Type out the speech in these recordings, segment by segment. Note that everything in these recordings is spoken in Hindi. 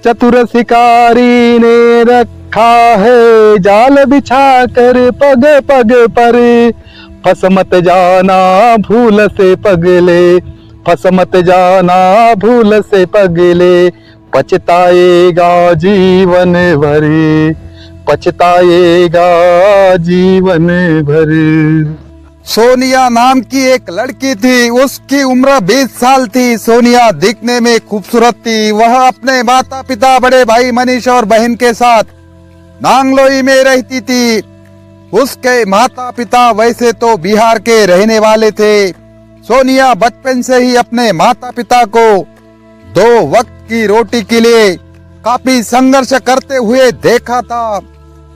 चतुर शिकारी ने रखा है जाल बिछा कर पग पग पर, फंस मत जाना भूल से पगले, फंस मत जाना भूल से पगले, पछताएगा जीवन भर, पछताएगा जीवन भर। सोनिया नाम की एक लड़की थी, उसकी उम्र 20 साल थी। सोनिया दिखने में खूबसूरत थी। वह अपने माता पिता, बड़े भाई मनीष और बहन के साथ नांगलोई में रहती थी। उसके माता पिता वैसे तो बिहार के रहने वाले थे। सोनिया बचपन से ही अपने माता पिता को 2 वक्त की रोटी के लिए काफी संघर्ष करते हुए देखा था।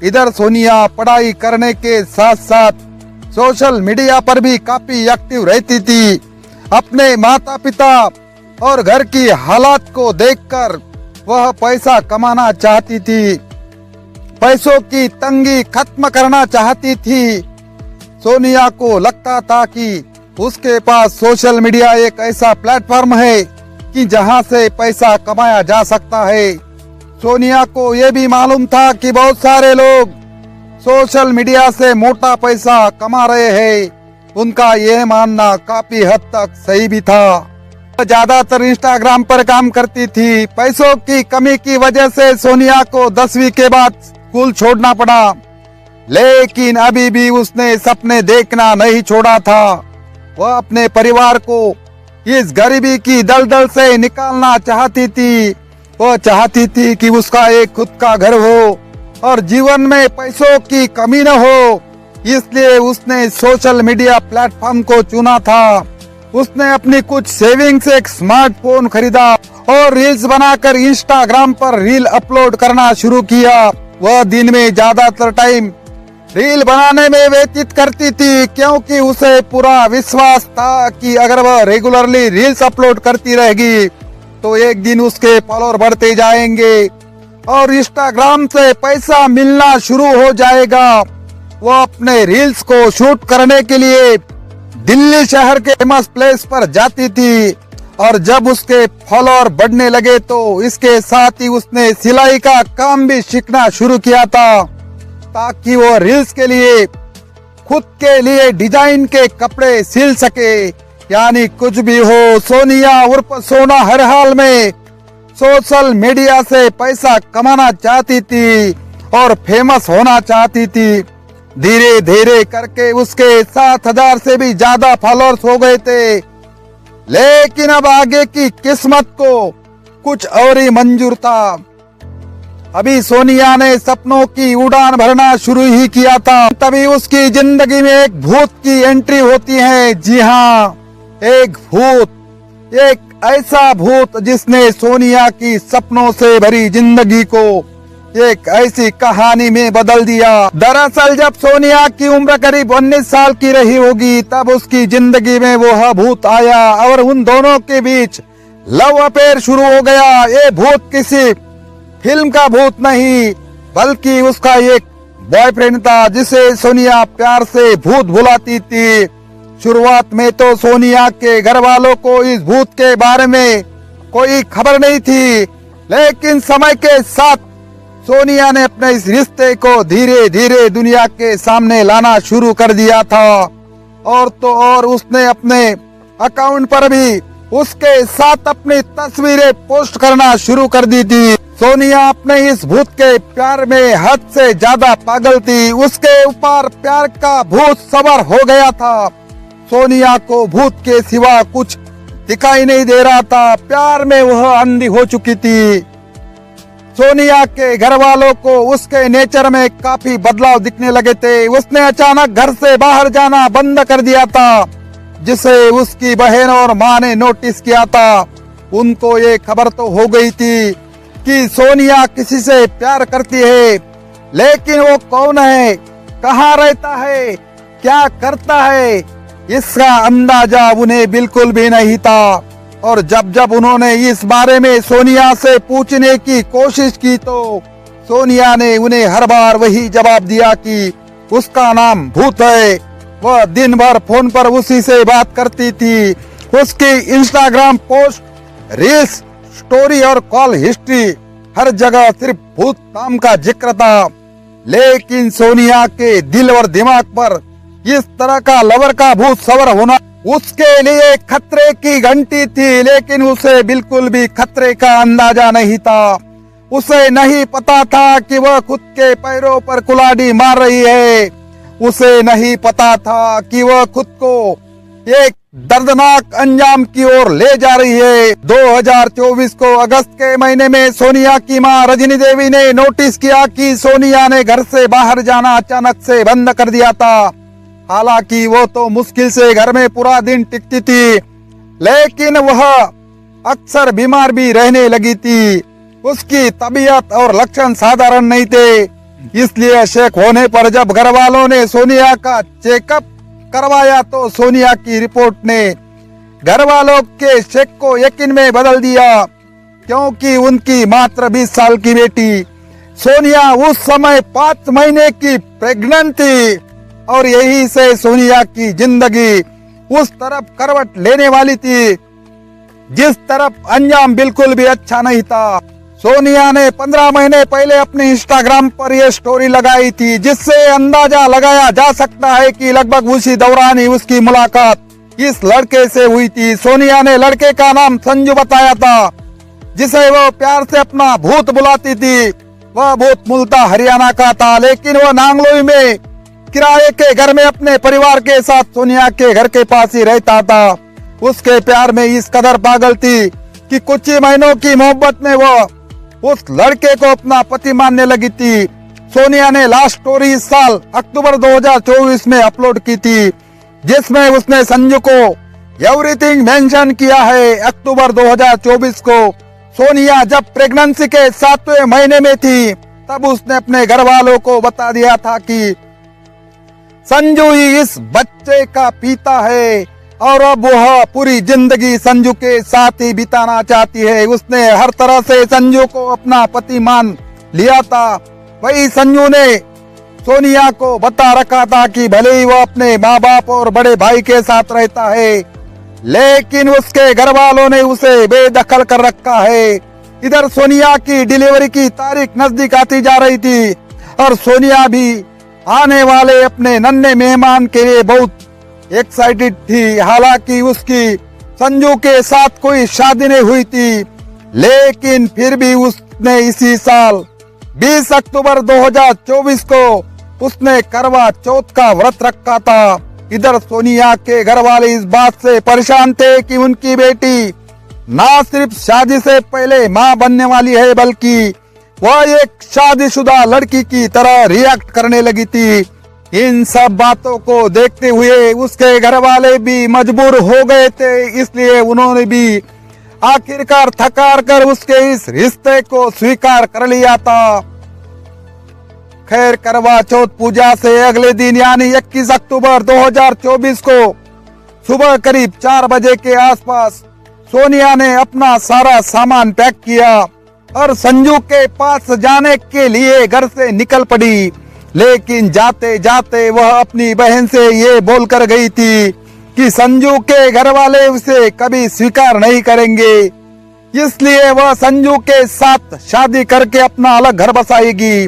इधर सोनिया पढ़ाई करने के साथ साथ सोशल मीडिया पर भी काफी एक्टिव रहती थी। अपने माता पिता और घर की हालात को देखकर वह पैसा कमाना चाहती थी, पैसों की तंगी खत्म करना चाहती थी। सोनिया को लगता था कि उसके पास सोशल मीडिया एक ऐसा प्लेटफॉर्म है कि जहां से पैसा कमाया जा सकता है। सोनिया को यह भी मालूम था कि बहुत सारे लोग सोशल मीडिया से मोटा पैसा कमा रहे हैं। उनका यह मानना काफी हद तक सही भी था। ज्यादातर इंस्टाग्राम पर काम करती थी। पैसों की कमी की वजह से सोनिया को 10वीं के बाद स्कूल छोड़ना पड़ा, लेकिन अभी भी उसने सपने देखना नहीं छोड़ा था। वह अपने परिवार को इस गरीबी की दलदल से निकालना चाहती थी। वह चाहती थी कि उसका एक खुद का घर हो और जीवन में पैसों की कमी न हो। इसलिए उसने सोशल मीडिया प्लेटफॉर्म को चुना था। उसने अपनी कुछ सेविंग से एक स्मार्टफोन खरीदा और रील्स बनाकर इंस्टाग्राम पर रील अपलोड करना शुरू किया। वह दिन में ज्यादातर टाइम रील बनाने में व्यतीत करती थी, क्योंकि उसे पूरा विश्वास था कि अगर वह रेगुलरली रील्स अपलोड करती रहेगी तो एक दिन उसके फॉलोअर बढ़ते जाएंगे और इंस्टाग्राम से पैसा मिलना शुरू हो जाएगा। वह अपने रील्स को शूट करने के लिए दिल्ली शहर के फेमस प्लेस पर जाती थी और जब उसके फॉलोअर बढ़ने लगे तो इसके साथ ही उसने सिलाई का काम भी सीखना शुरू किया था, ताकि वो रील्स के लिए खुद के लिए डिजाइन के कपड़े सिल सके। यानी कुछ भी हो, सोनिया उर्फ सोना हर हाल में सोशल मीडिया से पैसा कमाना चाहती थी और फेमस होना चाहती थी। धीरे धीरे करके उसके 7,000 से भी ज्यादा फॉलोअर्स हो गए थे, लेकिन अब आगे की किस्मत को कुछ और ही मंजूर था। अभी सोनिया ने सपनों की उड़ान भरना शुरू ही किया था, तभी उसकी जिंदगी में एक भूत की एंट्री होती है। जी हाँ, एक भूत, एक ऐसा भूत जिसने सोनिया की सपनों से भरी जिंदगी को एक ऐसी कहानी में बदल दिया। दरअसल जब सोनिया की उम्र करीब 19 साल की रही होगी, तब उसकी जिंदगी में वो भूत आया और उन दोनों के बीच लव अफेयर शुरू हो गया। ये भूत किसी फिल्म का भूत नहीं, बल्कि उसका एक बॉयफ्रेंड था जिसे सोनिया प्यार से भूत बुलाती थी। शुरुआत में तो सोनिया के घर वालों को इस भूत के बारे में कोई खबर नहीं थी, लेकिन समय के साथ सोनिया ने अपने इस रिश्ते को धीरे धीरे दुनिया के सामने लाना शुरू कर दिया था। और तो और उसने अपने अकाउंट पर भी उसके साथ अपनी तस्वीरें पोस्ट करना शुरू कर दी थी। सोनिया अपने इस भूत के प्यार में हद से ज्यादा पागल थी। उसके ऊपर प्यार का भूत सवार हो गया था। सोनिया को भूत के सिवा कुछ दिखाई नहीं दे रहा था। प्यार में वह अंधी हो चुकी थी। सोनिया के घर वालों को उसके नेचर में काफी बदलाव दिखने लगे थे। उसने अचानक घर से बाहर जाना बंद कर दिया था, जिसे उसकी बहन और माँ ने नोटिस किया था। उनको ये खबर तो हो गई थी कि सोनिया किसी से प्यार करती है, लेकिन वो कौन है, कहाँ रहता है, क्या करता है, इसका अंदाजा उन्हें बिल्कुल भी नहीं था। और जब जब उन्होंने इस बारे में सोनिया से पूछने की कोशिश की तो सोनिया ने उन्हें हर बार वही जवाब दिया कि उसका नाम भूत है। वह दिन भर फोन पर उसी से बात करती थी। उसकी इंस्टाग्राम पोस्ट, रील्स, स्टोरी और कॉल हिस्ट्री हर जगह सिर्फ भूत नाम का जिक्र था। लेकिन सोनिया के दिल और दिमाग पर इस तरह का लवर का भूत सवार होना उसके लिए खतरे की घंटी थी, लेकिन उसे बिल्कुल भी खतरे का अंदाजा नहीं था। उसे नहीं पता था कि वह खुद के पैरों पर कुल्हाड़ी मार रही है। उसे नहीं पता था कि वह खुद को एक दर्दनाक अंजाम की ओर ले जा रही है। 2024 को अगस्त के महीने में सोनिया की मां रजनी देवी ने नोटिस किया कि सोनिया ने घर से बाहर जाना अचानक से बंद कर दिया था। हालांकि वो तो मुश्किल से घर में पूरा दिन टिकती थी, लेकिन वह अक्सर बीमार भी रहने लगी थी। उसकी तबीयत और लक्षण साधारण नहीं थे, इसलिए शक होने पर जब घर वालों ने सोनिया का चेकअप करवाया तो सोनिया की रिपोर्ट ने घर वालों के शक को यकीन में बदल दिया, क्योंकि उनकी मात्र 20 साल की बेटी सोनिया उस समय 5 महीने की प्रेग्नेंट थी और यही से सोनिया की जिंदगी उस तरफ करवट लेने वाली थी जिस तरफ अंजाम बिल्कुल भी अच्छा नहीं था। सोनिया ने 15 महीने पहले अपने इंस्टाग्राम पर यह स्टोरी लगाई थी, जिससे अंदाजा लगाया जा सकता है कि लगभग उसी दौरान ही उसकी मुलाकात इस लड़के से हुई थी। सोनिया ने लड़के का नाम संजू बताया था, जिसे वो प्यार से अपना भूत बुलाती थी। वह भूत मूलतः हरियाणा का था, लेकिन वह नांगलोई में किराए के घर में अपने परिवार के साथ सोनिया के घर के पास ही रहता था। उसके प्यार में इस कदर पागल थी कि कुछ ही महीनों की मोहब्बत में वह उस लड़के को अपना पति मानने लगी थी। सोनिया ने लास्ट स्टोरी इस साल अक्टूबर 2024 में अपलोड की थी, जिसमें उसने संजू को एवरीथिंग मेंशन किया है। अक्टूबर 2024 को सोनिया जब प्रेगनेंसी के 7वें महीने में थी, तब उसने अपने घर वालों को बता दिया था कि संजू ही इस बच्चे का पिता है और अब वह पूरी जिंदगी संजू के साथ ही बिताना चाहती है। उसने हर तरह से संजू को अपना पति मान लिया था। वही संजू ने सोनिया को बता रखा था कि भले ही वह अपने माँ बाप और बड़े भाई के साथ रहता है, लेकिन उसके घर वालों ने उसे बेदखल कर रखा है। इधर सोनिया की डिलीवरी की तारीख नजदीक आती जा रही थी और सोनिया भी आने वाले अपने नन्हे मेहमान के लिए बहुत एक्साइटेड थी। हालांकि उसकी संजू के साथ कोई शादी नहीं हुई थी, लेकिन फिर भी उसने इसी साल 20 अक्टूबर 2024 को उसने करवा चौथ का व्रत रखा था। इधर सोनिया के घर वाले इस बात से परेशान थे कि उनकी बेटी ना सिर्फ शादी से पहले मां बनने वाली है, बल्कि वह एक शादीशुदा लड़की की तरह रिएक्ट करने लगी थी। इन सब बातों को देखते हुए उसके घर वाले भी मजबूर हो गए थे, इसलिए उन्होंने भी आखिरकार थकार कर उसके इस रिश्ते को स्वीकार कर लिया था। खैर, करवा चौथ पूजा से अगले दिन यानी 21 अक्टूबर 2024 को सुबह करीब 4 बजे के आसपास सोनिया ने अपना सारा सामान पैक किया और संजू के पास जाने के लिए घर से निकल पड़ी। लेकिन जाते जाते वह अपनी बहन से ये बोलकर गई थी कि संजू के घर वाले उसे कभी स्वीकार नहीं करेंगे, इसलिए वह संजू के साथ शादी करके अपना अलग घर बसाएगी।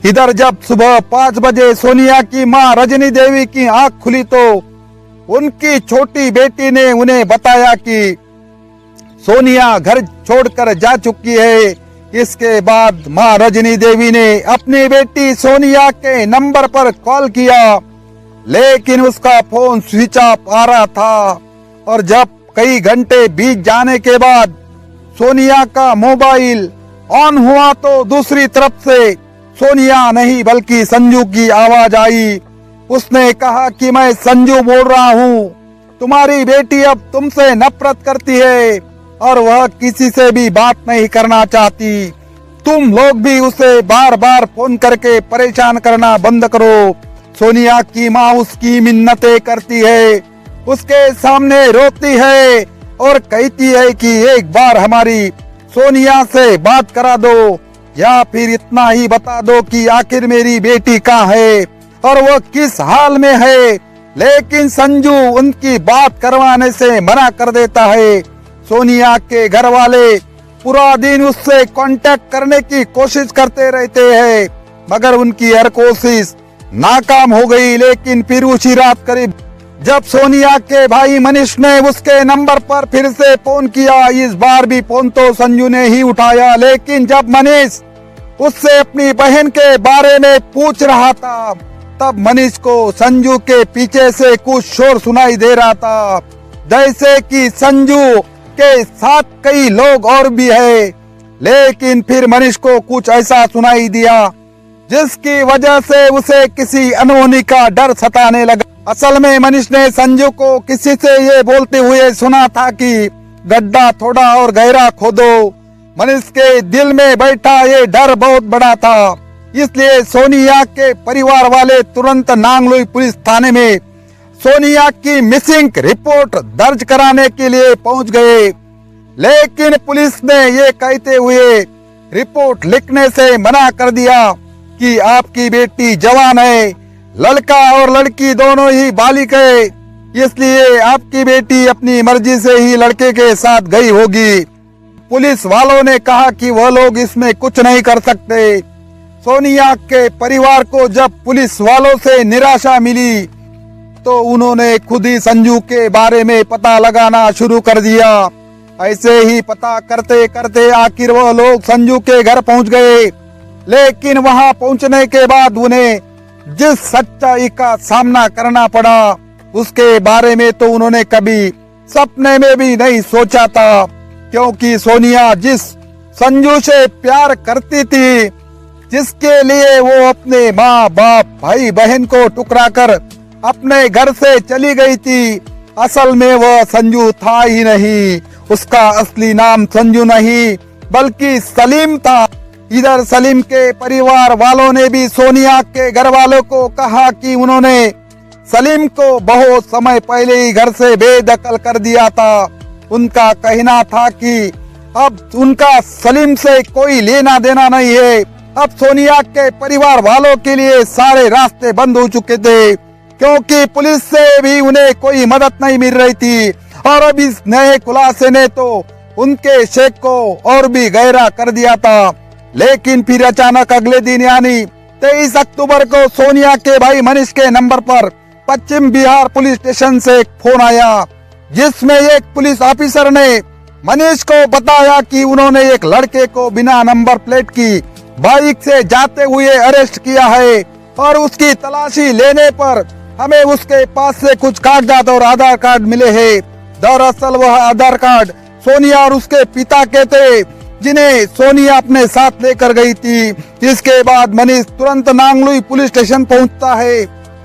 इधर जब सुबह 5 बजे सोनिया की मां रजनी देवी की आंख खुली तो उनकी छोटी बेटी ने उन्हें बताया कि सोनिया घर छोड़कर जा चुकी है। इसके बाद मां रजनी देवी ने अपनी बेटी सोनिया के नंबर पर कॉल किया, लेकिन उसका फोन स्विच ऑफ आ रहा था और जब कई घंटे बीत जाने के बाद सोनिया का मोबाइल ऑन हुआ तो दूसरी तरफ से सोनिया नहीं बल्कि संजू की आवाज आई। उसने कहा कि मैं संजू बोल रहा हूँ, तुम्हारी बेटी अब तुमसे नफरत करती है और वह किसी से भी बात नहीं करना चाहती। तुम लोग भी उसे बार बार फोन करके परेशान करना बंद करो। सोनिया की माँ उसकी मिन्नतें करती है, उसके सामने रोती है और कहती है कि एक बार हमारी सोनिया से बात करा दो या फिर इतना ही बता दो कि आखिर मेरी बेटी कहाँ है और वो किस हाल में है। लेकिन संजू उनकी बात करवाने से मना कर देता है। सोनिया के घर वाले पूरा दिन उससे कांटेक्ट करने की कोशिश करते रहते हैं, मगर उनकी हर कोशिश नाकाम हो गई। लेकिन फिर उसी रात करीब जब सोनिया के भाई मनीष ने उसके नंबर पर फिर से फोन किया, इस बार भी फोन तो संजू ने ही उठाया। लेकिन जब मनीष उससे अपनी बहन के बारे में पूछ रहा था, तब मनीष को संजू के पीछे से कुछ शोर सुनाई दे रहा था, जैसे कि संजू के साथ कई लोग और भी है। लेकिन फिर मनीष को कुछ ऐसा सुनाई दिया जिसकी वजह से उसे किसी अनहोनी का डर सताने लगा। असल में मनीष ने संजू को किसी से ये बोलते हुए सुना था कि गड्ढा थोड़ा और गहरा खोदो। मनीष के दिल में बैठा ये डर बहुत बड़ा था, इसलिए सोनिया के परिवार वाले तुरंत नांगलोई पुलिस थाने में सोनिया की मिसिंग रिपोर्ट दर्ज कराने के लिए पहुंच गए। लेकिन पुलिस ने ये कहते हुए रिपोर्ट लिखने से मना कर दिया कि आपकी बेटी जवान है, लड़का और लड़की दोनों ही बालिग है, इसलिए आपकी बेटी अपनी मर्जी से ही लड़के के साथ गई होगी। पुलिस वालों ने कहा कि वह लोग इसमें कुछ नहीं कर सकते। सोनिया के परिवार को जब पुलिस वालों से निराशा मिली तो उन्होंने खुद ही संजू के बारे में पता लगाना शुरू कर दिया। ऐसे ही पता करते करते आखिर वह लोग संजू के घर पहुंच गए। लेकिन वहां पहुंचने के बाद उन्हें जिस सच्चाई का सामना करना पड़ा उसके बारे में तो उन्होंने कभी सपने में भी नहीं सोचा था, क्योंकि सोनिया जिस संजू से प्यार करती थी, जिसके लिए वो अपने माँ बाप भाई बहन को टुकरा कर अपने घर से चली गई थी, असल में वह संजू था ही नहीं। उसका असली नाम संजू नहीं बल्कि सलीम था। इधर सलीम के परिवार वालों ने भी सोनिया के घर वालों को कहा कि उन्होंने सलीम को बहुत समय पहले ही घर से बेदखल कर दिया था। उनका कहना था कि अब उनका सलीम से कोई लेना देना नहीं है। अब सोनिया के परिवार वालों के लिए सारे रास्ते बंद हो चुके थे, क्योंकि पुलिस से भी उन्हें कोई मदद नहीं मिल रही थी। और अब इस नए खुलासे ने तो उनके शेक को और भी गहरा कर दिया था। लेकिन फिर अचानक अगले दिन यानी 23 अक्टूबर को सोनिया के भाई मनीष के नंबर पर पश्चिम बिहार पुलिस स्टेशन से एक फोन आया, जिसमें एक पुलिस ऑफिसर ने मनीष को बताया कि उन्होंने एक लड़के को बिना नंबर प्लेट की बाइक से जाते हुए अरेस्ट किया है और उसकी तलाशी लेने पर हमें उसके पास से कुछ कागजात और आधार कार्ड मिले हैं। दरअसल वह आधार कार्ड सोनिया और उसके पिता के थे, जिन्हें सोनिया अपने साथ लेकर गई थी। इसके बाद मनीष तुरंत नांगलोई पुलिस स्टेशन पहुंचता है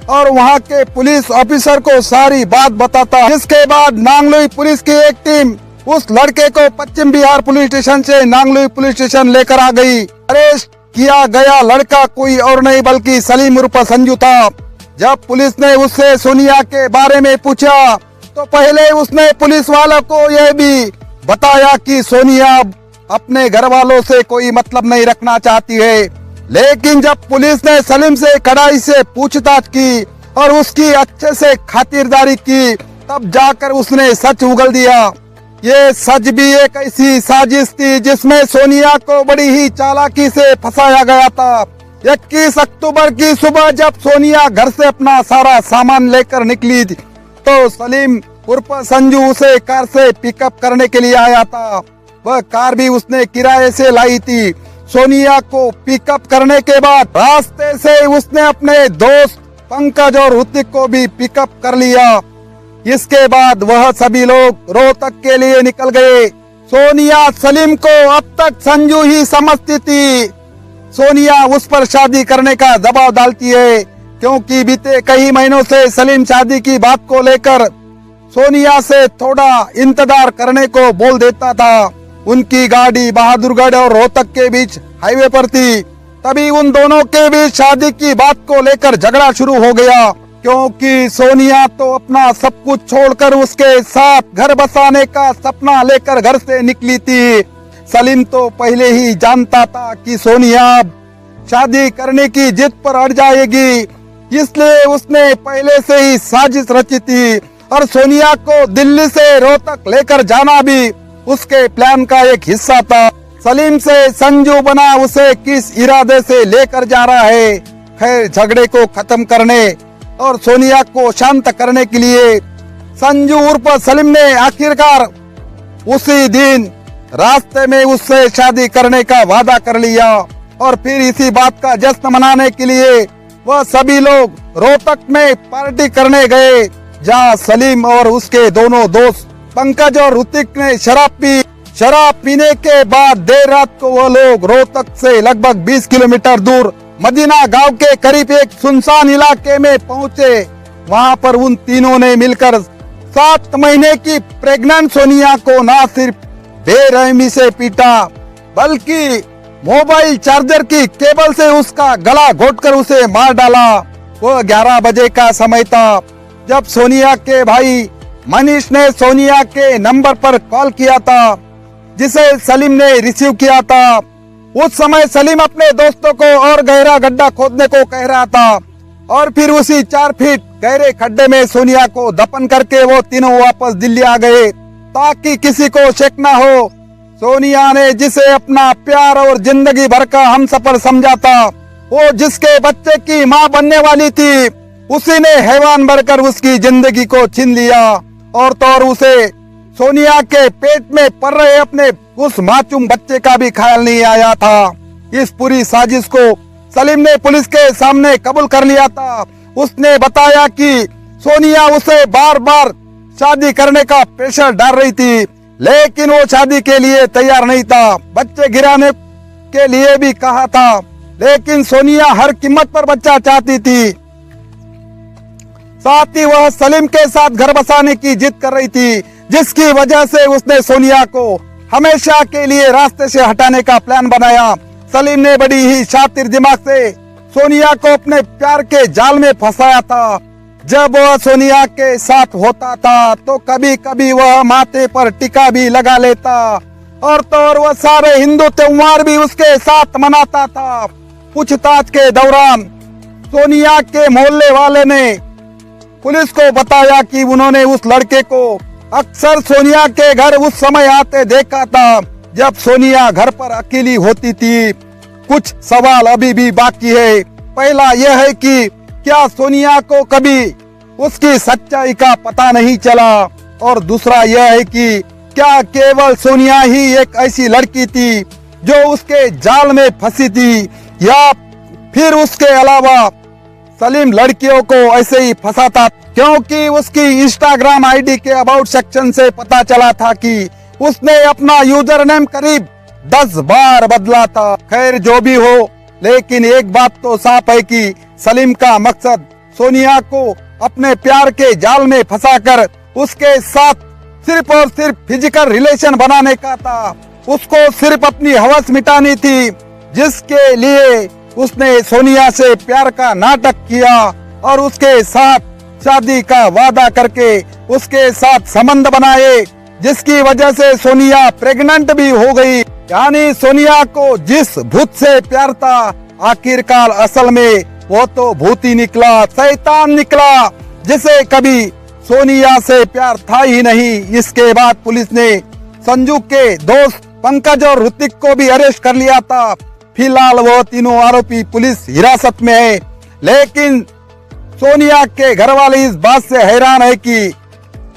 और वहां के पुलिस ऑफिसर को सारी बात बताता है। इसके बाद नांगलोई पुलिस की एक टीम उस लड़के को पश्चिम बिहार पुलिस स्टेशन से नांगलोई पुलिस स्टेशन लेकर आ गई। अरेस्ट किया गया लड़का कोई और नहीं बल्कि सलीम उर्फ संजू था। जब पुलिस ने उससे सोनिया के बारे में पूछा तो पहले उसने पुलिस वालों को यह भी बताया कि सोनिया अपने घर वालों से कोई मतलब नहीं रखना चाहती है। लेकिन जब पुलिस ने सलीम से कड़ाई से पूछताछ की और उसकी अच्छे से खातिरदारी की, तब जाकर उसने सच उगल दिया। ये सच भी एक ऐसी साजिश थी जिसमें सोनिया को बड़ी ही चालाकी से फंसाया गया था। 21 अक्टूबर की सुबह जब सोनिया घर से अपना सारा सामान लेकर निकली तो सलीम उर्फ संजू उसे कार से पिकअप करने के लिए आया था। वह कार भी उसने किराए से लाई थी। सोनिया को पिकअप करने के बाद रास्ते से उसने अपने दोस्त पंकज और ऋतिक को भी पिकअप कर लिया। इसके बाद वह सभी लोग रोहतक के लिए निकल गए। सोनिया सलीम को अब तक संजू ही समझती थी। सोनिया उस पर शादी करने का दबाव डालती है, क्योंकि बीते कई महीनों से सलीम शादी की बात को लेकर सोनिया से थोड़ा इंतजार करने को बोल देता था। उनकी गाड़ी बहादुरगढ़ और रोहतक के बीच हाईवे पर थी। तभी उन दोनों के बीच शादी की बात को लेकर झगड़ा शुरू हो गया, क्योंकि सोनिया तो अपना सब कुछ छोड़कर उसके साथ घर बसाने का सपना लेकर घर से निकली थी। सलीम तो पहले ही जानता था कि सोनिया शादी करने की जिद पर अड़ जाएगी, इसलिए उसने पहले से ही साजिश रची थी और सोनिया को दिल्ली से रोहतक लेकर जाना भी उसके प्लान का एक हिस्सा था। सलीम से संजू बना उसे किस इरादे से लेकर जा रहा है। खैर, झगड़े को खत्म करने और सोनिया को शांत करने के लिए संजू उर्फ सलीम ने आखिरकार उसी दिन रास्ते में उससे शादी करने का वादा कर लिया। और फिर इसी बात का जश्न मनाने के लिए वह सभी लोग रोहतक में पार्टी करने गए, जहां सलीम और उसके दोनों दोस्त पंकज और ऋतिक ने शराब पी। शराब पीने के बाद देर रात को वह लोग रोहतक से लगभग 20 किलोमीटर दूर मदीना गांव के करीब एक सुनसान इलाके में पहुंचे। वहां पर उन तीनों ने मिलकर 7 महीने की प्रेग्नेंट सोनिया को न सिर्फ बेरहमी से पीटा, बल्कि मोबाइल चार्जर की केबल से उसका गला घोटकर उसे मार डाला। वह 11 बजे का समय था जब सोनिया के भाई मनीष ने सोनिया के नंबर पर कॉल किया था, जिसे सलीम ने रिसीव किया था। उस समय सलीम अपने दोस्तों को और गहरा गड्ढा खोदने को कह रहा था और फिर उसी 4 फीट गहरे खड्डे में सोनिया को दफन करके वो तीनों वापस दिल्ली आ गए, ताकि किसी को शक न हो। सोनिया ने जिसे अपना प्यार और जिंदगी भर का हमसफर समझा था, वो जिसके बच्चे की माँ बनने वाली थी, उसी ने हैवान बनकर उसकी जिंदगी को छीन लिया। और तो और उसे सोनिया के पेट में पल रहे अपने उस मासूम बच्चे का भी ख्याल नहीं आया था। इस पूरी साजिश को सलीम ने पुलिस के सामने कबूल कर लिया था। उसने बताया कि सोनिया उसे बार बार शादी करने का प्रेशर डाल रही थी, लेकिन वो शादी के लिए तैयार नहीं था। बच्चे गिराने के लिए भी कहा था, लेकिन सोनिया हर कीमत पर बच्चा चाहती थी। साथ ही वह सलीम के साथ घर बसाने की जिद कर रही थी, जिसकी वजह से उसने सोनिया को हमेशा के लिए रास्ते से हटाने का प्लान बनाया। सलीम ने बड़ी ही शातिर दिमाग से सोनिया को अपने प्यार के जाल में फंसाया था। जब वह सोनिया के साथ होता था तो कभी कभी वह माथे पर टीका भी लगा लेता, और तो और वह सारे हिंदू त्योहार भी उसके साथ मनाता था। पूछताछ के दौरान सोनिया के मोहल्ले वाले ने पुलिस को बताया कि उन्होंने उस लड़के को अक्सर सोनिया के घर उस समय आते देखा था जब सोनिया घर पर अकेली होती थी। कुछ सवाल अभी भी बाकी है। पहला यह है कि क्या सोनिया को कभी उसकी सच्चाई का पता नहीं चला, और दूसरा यह है कि क्या केवल सोनिया ही एक ऐसी लड़की थी जो उसके जाल में फंसी थी, या फिर उसके अलावा सलीम लड़कियों को ऐसे ही फंसाता। क्योंकि उसकी इंस्टाग्राम आईडी के अबाउट सेक्शन से पता चला था कि उसने अपना यूजर नेम करीब 10 बार बदला था। खैर, जो भी हो, लेकिन एक बात तो साफ है कि सलीम का मकसद सोनिया को अपने प्यार के जाल में फंसाकर उसके साथ सिर्फ और सिर्फ फिजिकल रिलेशन बनाने का था। उसको सिर्फ अपनी हवस मिटानी थी, जिसके लिए उसने सोनिया से प्यार का नाटक किया और उसके साथ शादी का वादा करके उसके साथ संबंध बनाए, जिसकी वजह से सोनिया प्रेग्नेंट भी हो गई। यानी सोनिया को जिस भूत से प्यार था, आखिरकार असल में वो तो भूत ही निकला, शैतान निकला, जिसे कभी सोनिया से प्यार था ही नहीं। इसके बाद पुलिस ने संजू के दोस्त पंकज और ऋतिक को भी अरेस्ट कर लिया था। फिलहाल वो तीनों आरोपी पुलिस हिरासत में है। लेकिन सोनिया के घर वाले इस बात से हैरान है कि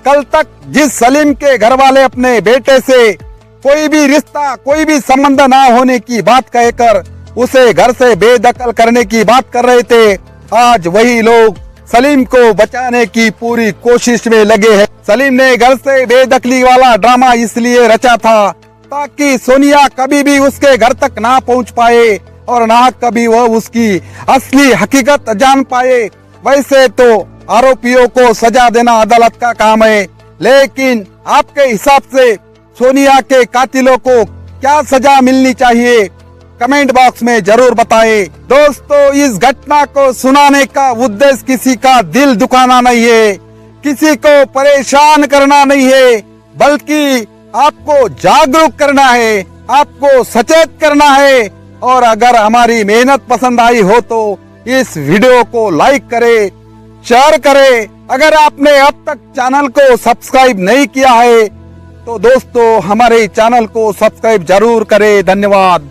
कल तक जिस सलीम के घर वाले अपने बेटे से कोई भी रिश्ता, कोई भी संबंध ना होने की बात कहकर उसे घर से बेदखल करने की बात कर रहे थे, आज वही लोग सलीम को बचाने की पूरी कोशिश में लगे हैं। सलीम ने घर से बेदखली वाला ड्रामा इसलिए रचा था ताकि सोनिया कभी भी उसके घर तक ना पहुंच पाए और ना कभी वह उसकी असली हकीकत जान पाए। वैसे तो आरोपियों को सजा देना अदालत का काम है, लेकिन आपके हिसाब से सोनिया के कातिलों को क्या सजा मिलनी चाहिए? कमेंट बॉक्स में जरूर बताएं। दोस्तों, इस घटना को सुनाने का उद्देश्य किसी का दिल दुखाना नहीं है, किसी को परेशान करना नहीं है, बल्कि आपको जागरूक करना है, आपको सचेत करना है। और अगर हमारी मेहनत पसंद आई हो तो इस वीडियो को लाइक करें, शेयर करें। अगर आपने अब तक चैनल को सब्सक्राइब नहीं किया है तो दोस्तों हमारे चैनल को सब्सक्राइब जरूर करें। धन्यवाद।